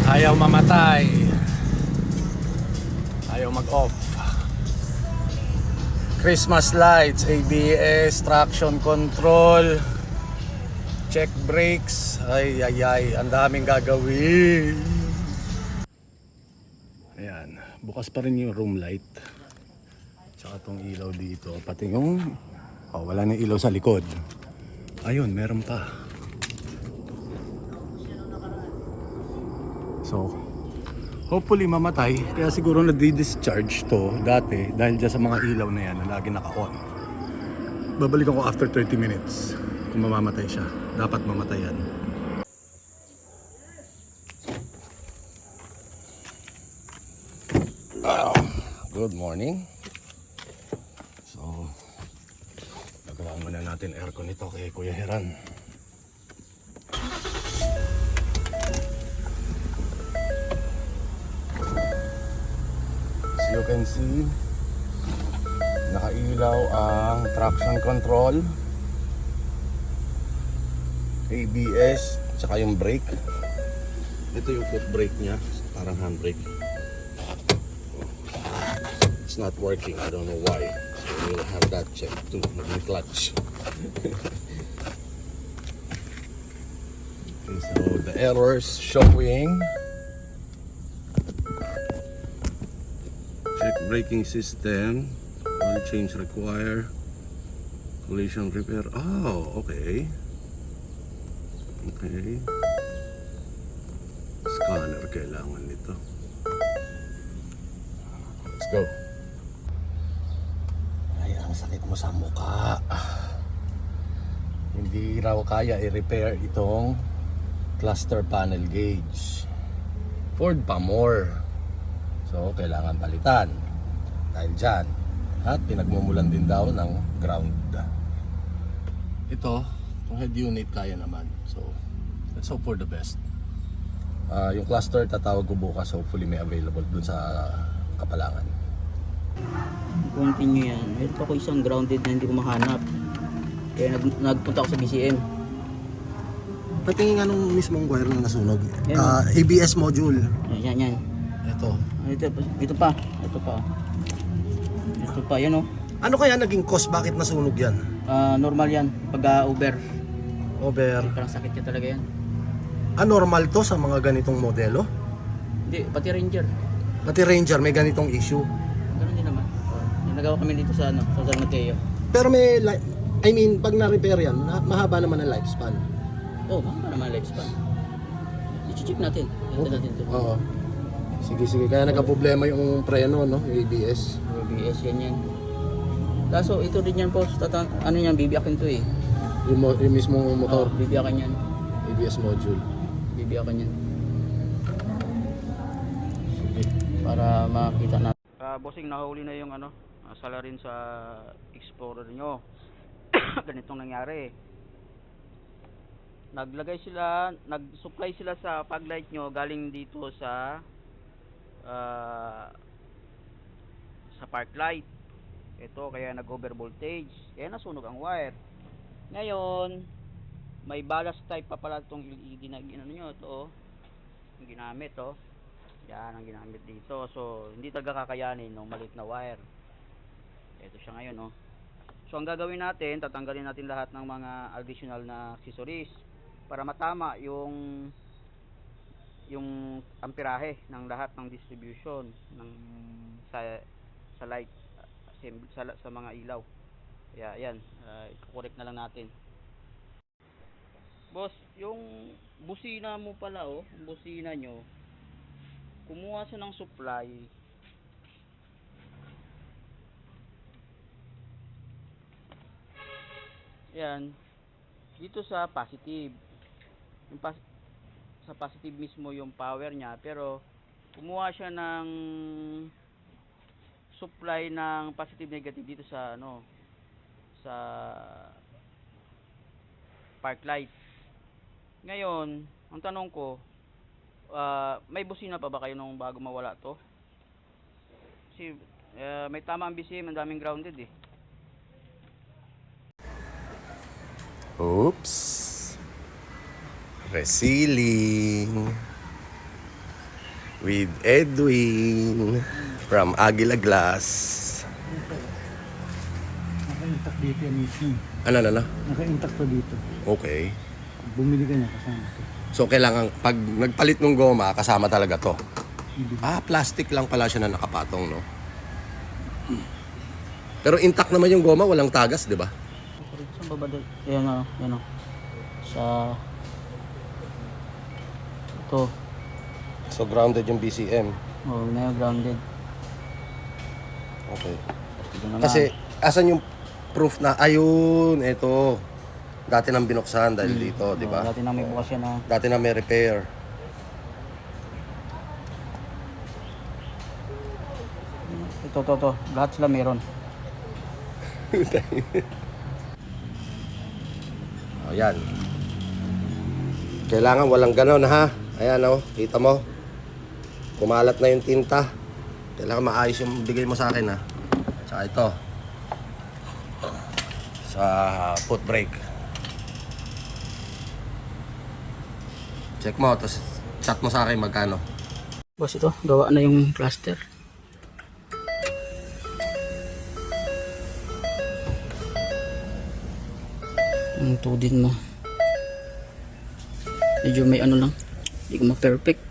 Ayaw mamatay. Ayaw mag-off. Christmas lights, ABS, traction control, check brakes. Ay, ay, ay. Ang daming gagawin. Ayan. Bukas pa rin yung room light. Tsaka tong ilaw dito. Pati yung... Oh, wala na ilaw sa likod. Ayun, meron pa. So, hopefully mamatay. Kaya siguro na-discharge to dati dahil dyan sa mga ilaw na yan na lagi naka-on. Babalikan ko after 30 minutes kung mamamatay siya. Dapat mamatay yan. Good morning. So, nagawa muna natin aircon nito kay Kuya Heran. As you can see, nakailaw ang traction control, ABS, tsaka yung brake. Ito yung foot brake niya, parang handbrake. It's not working, I don't know why. So we'll have that checked too, yung clutch. Okay, so the errors showing. Check braking system. Oil change require. Collision repair. Oh, okay. Okay. Scanner kailangan nito. Let's go. Ay, ang sakit mo sa mukha. Hindi raw kaya i-repair itong cluster panel gauge. Ford pa more. So, kailangan palitan dahil dyan. At pinagmumulan din daw ng ground. Ito, yung head unit kaya naman. So, let's hope for the best. Yung cluster tatawag ko bukas. Hopefully may available dun sa Kapalangan. Continue yan. Meron pa ko isang grounded na hindi ko mahanap. Kaya nagpunta ako sa BCM. Patingin nga nung mismong wire na nasunog. Yan. ABS module. Yan. Ito. Ito pa. Ito pa, yan o. Ano kaya naging cause? Bakit nasunog yan? Normal yan. Pag over. Over. Parang sakit niya talaga yan. Normal to sa mga ganitong modelo? Hindi, pati Ranger. Pati Ranger may ganitong issue. Ganun din naman. Yung nagawa kami dito sa San Mateo. Pero pag na-repair yan, mahaba naman ang lifespan. Oh, mahaba naman lifespan. I-check natin. Natin ito. Oo. Sige. Kaya nagka-problema yung preno, no? Yung ABS. ABS yan. Kaso ito din yan po. Ano yan, bibiyakin to eh. Yung mismong motor. Bibiyakin yan. ABS module. Bibiyakin yan. Sige. Para makita natin. Bossing, nahuli na yung salarin sa Explorer nyo. Ganitong nangyari. Nag-supply sila sa fog light nyo galing dito sa park light. Ito kaya nag-over voltage. Kaya nasunog ang wire. Ngayon, may ballast type pa pala itong LED na ito. Ang ginamit Yan ang ginamit dito. So, hindi talaga kakayanin ng maliit na wire. Ito siya ngayon So, ang gagawin natin, tatanggalin natin lahat ng mga additional na accessories para matama yung amperahe ng lahat ng distribution sa light sa mga ilaw. Kaya yan, i-correct na lang natin. Boss, yung busina mo pala yung busina nyo, kumuha siya ng supply. Yan, dito sa positive. Sa positive mismo yung power niya, pero kumuha siya ng supply ng positive negative dito sa sa park light. Ngayon, ang tanong ko, may busina pa ba kayo nung bago mawala to? Kasi may tama ang BCM, ang daming grounded eh. Oops. Resealing. with Edwin from Aguila Glass. Naka-intact dito yan mismo. Ano? Naka-intact to dito. Okay. Bumili ka niya kasama to. So, kailangan, pag nagpalit ng goma, kasama talaga to. Ibig. Plastic lang pala siya na nakapatong, no? Pero intact naman yung goma, walang tagas, di ba? Saan ba ba? Yan o, yan o. Sa... Ito. So, grounded yung BCM. Oh, na grounded. Okay. Ito naman. Kasi, asan yung proof na, ayun, ito. Dati nang binuksan dahil dito, di ba? Dati nang may bukas yan na. Dati na may repair. Ito. Lahat sila meron. O, yan. Kailangan walang ganon, ha? Ayan, o. Kita mo? Kumalat na yung tinta. Kailangan maayos yung bigay mo sa akin, ha? Tsaka ito. Sa foot brake. Check mo, tapos chat mo sa akin magkano. Boss, ito. Gawa na yung cluster. Ang tudin mo. Medyo may ano lang. Hindi ko ma-perfect.